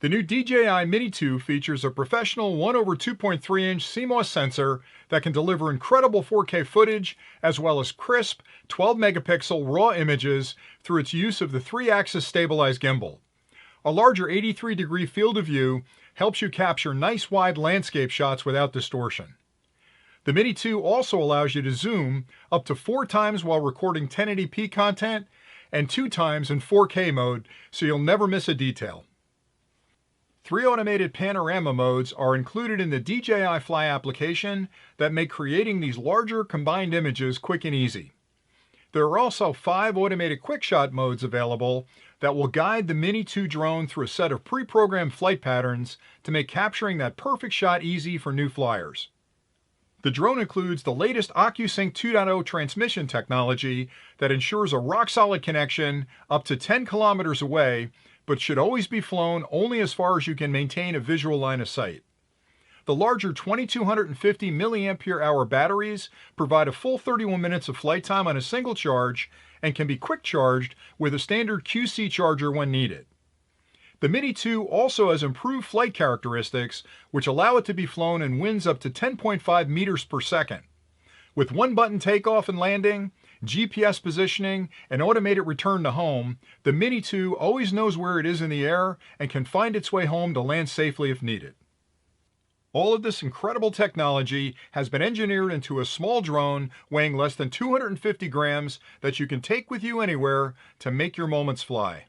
The new DJI Mini 2 features a professional 1/2.3-inch CMOS sensor that can deliver incredible 4K footage as well as crisp 12 megapixel raw images through its use of the 3-axis stabilized gimbal. A larger 83-degree field of view helps you capture nice wide landscape shots without distortion. The Mini 2 also allows you to zoom up to 4 times while recording 1080p content and 2 times in 4K mode, so you'll never miss a detail. 3 automated panorama modes are included in the DJI Fly application that make creating these larger combined images quick and easy. There are also 5 automated QuickShot modes available that will guide the Mini 2 drone through a set of pre-programmed flight patterns to make capturing that perfect shot easy for new flyers. The drone includes the latest OcuSync 2.0 transmission technology that ensures a rock-solid connection up to 10 kilometers away, but should always be flown only as far as you can maintain a visual line of sight. The larger 2250 mAh batteries provide a full 31 minutes of flight time on a single charge and can be quick charged with a standard QC charger when needed. The Mini 2 also has improved flight characteristics, which allow it to be flown in winds up to 10.5 meters per second. With one-button takeoff and landing, GPS positioning, and automated return to home, the Mini 2 always knows where it is in the air and can find its way home to land safely if needed. All of this incredible technology has been engineered into a small drone weighing less than 250 grams that you can take with you anywhere to make your moments fly.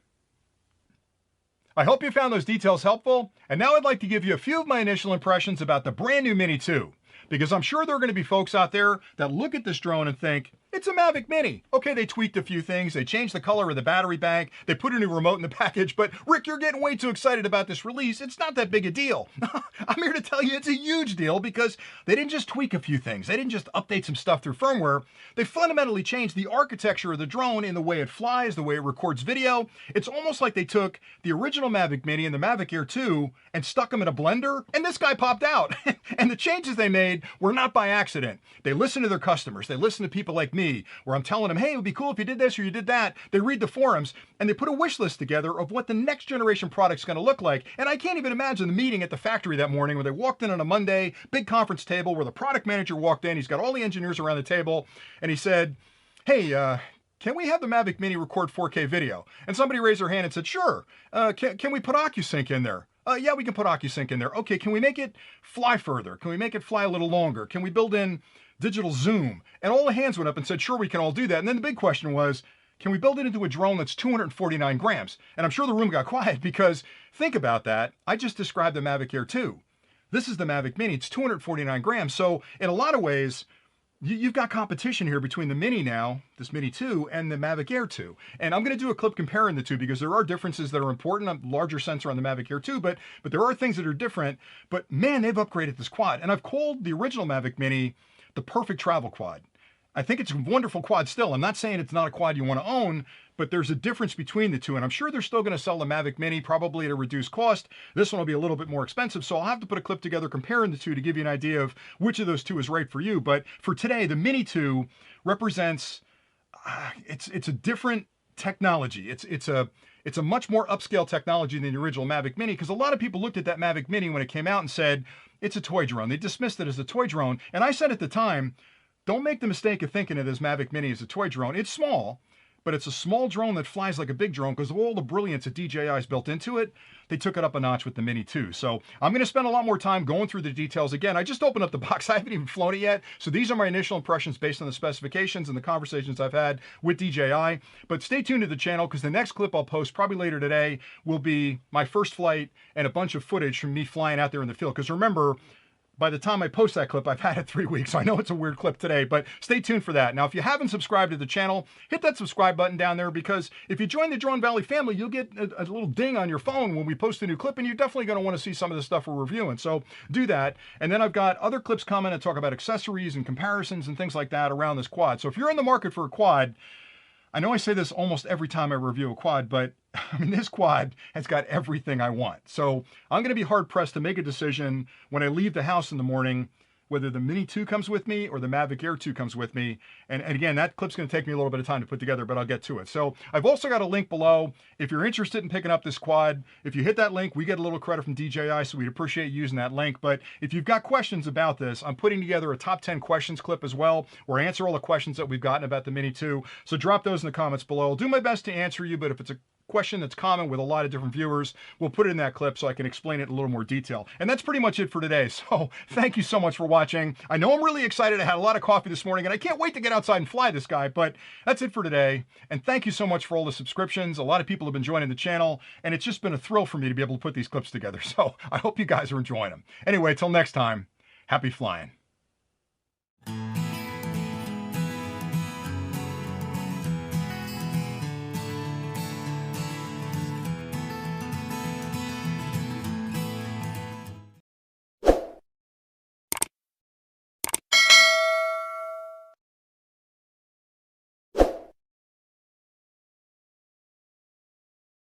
I hope you found those details helpful, and now I'd like to give you a few of my initial impressions about the brand new Mini 2, because I'm sure there are going to be folks out there that look at this drone and think, it's a Mavic Mini. Okay, they tweaked a few things, they changed the color of the battery bank, they put a new remote in the package, but Rick, you're getting way too excited about this release. It's not that big a deal. I'm here to tell you it's a huge deal because they didn't just tweak a few things. They didn't just update some stuff through firmware. They fundamentally changed the architecture of the drone in the way it flies, the way it records video. It's almost like they took the original Mavic Mini and the Mavic Air 2 and stuck them in a blender, and this guy popped out. And the changes they made were not by accident. They listened to their customers. They listened to people like me, where I'm telling them, hey, it would be cool if you did this or you did that. They read the forums and they put a wish list together of what the next generation product's going to look like. And I can't even imagine the meeting at the factory that morning where they walked in on a Monday, big conference table where the product manager walked in. He's got all the engineers around the table and he said, hey, can we have the Mavic Mini record 4K video? And somebody raised their hand and said, sure. Can we put OcuSync in there? Yeah, we can put OcuSync in there. Okay, can we make it fly further? Can we make it fly a little longer? Can we build in digital zoom? And all the hands went up and said, sure, we can all do that. And then the big question was, can we build it into a drone that's 249 grams? And I'm sure the room got quiet because think about that. I just described the Mavic Air 2. This is the Mavic Mini. It's 249 grams. So in a lot of ways, you've got competition here between the Mini now, this Mini 2, and the Mavic Air 2. And I'm going to do a clip comparing the two because there are differences that are important. A larger sensor on the Mavic Air 2, but there are things that are different. But man, they've upgraded this quad. And I've called the original Mavic Mini the perfect travel quad. I think it's a wonderful quad still. I'm not saying it's not a quad you want to own, but there's a difference between the two. And I'm sure they're still going to sell the Mavic Mini probably at a reduced cost. This one will be a little bit more expensive. So I'll have to put a clip together comparing the two to give you an idea of which of those two is right for you. But for today, the Mini 2 represents, it's a different technology. It's a much more upscale technology than the original Mavic Mini because a lot of people looked at that Mavic Mini when it came out and said, it's a toy drone. They dismissed it as a toy drone. And I said at the time, don't make the mistake of thinking of this Mavic Mini as a toy drone. It's small, but it's a small drone that flies like a big drone because of all the brilliance that DJI's built into it. They took it up a notch with the Mini 2. So I'm going to spend a lot more time going through the details again. I just opened up the box. I haven't even flown it yet. So these are my initial impressions based on the specifications and the conversations I've had with DJI. But stay tuned to the channel because the next clip I'll post probably later today will be my first flight and a bunch of footage from me flying out there in the field. Because remember, by the time I post that clip, I've had it 3 weeks. So I know it's a weird clip today, but stay tuned for that. Now, if you haven't subscribed to the channel, hit that subscribe button down there because if you join the Drone Valley family, you'll get a little ding on your phone when we post a new clip, and you're definitely going to want to see some of the stuff we're reviewing. So do that. And then I've got other clips coming that talk about accessories and comparisons and things like that around this quad. So if you're in the market for a quad, I know I say this almost every time I review a quad, but I mean, this quad has got everything I want. So I'm going to be hard pressed to make a decision when I leave the house in the morning whether the Mini 2 comes with me or the Mavic Air 2 comes with me. And again, that clip's going to take me a little bit of time to put together, but I'll get to it. So I've also got a link below. If you're interested in picking up this quad, if you hit that link, we get a little credit from DJI, so we'd appreciate you using that link. But if you've got questions about this, I'm putting together a top 10 questions clip as well, where I answer all the questions that we've gotten about the Mini 2. So drop those in the comments below. I'll do my best to answer you, but if it's a question that's common with a lot of different viewers, we'll put it in that clip so I can explain it in a little more detail. And that's pretty much it for today. So thank you so much for watching. I know I'm really excited. I had a lot of coffee this morning and I can't wait to get outside and fly this guy, but that's it for today. And thank you so much for all the subscriptions. A lot of people have been joining the channel and it's just been a thrill for me to be able to put these clips together. So I hope you guys are enjoying them. Anyway, till next time, happy flying.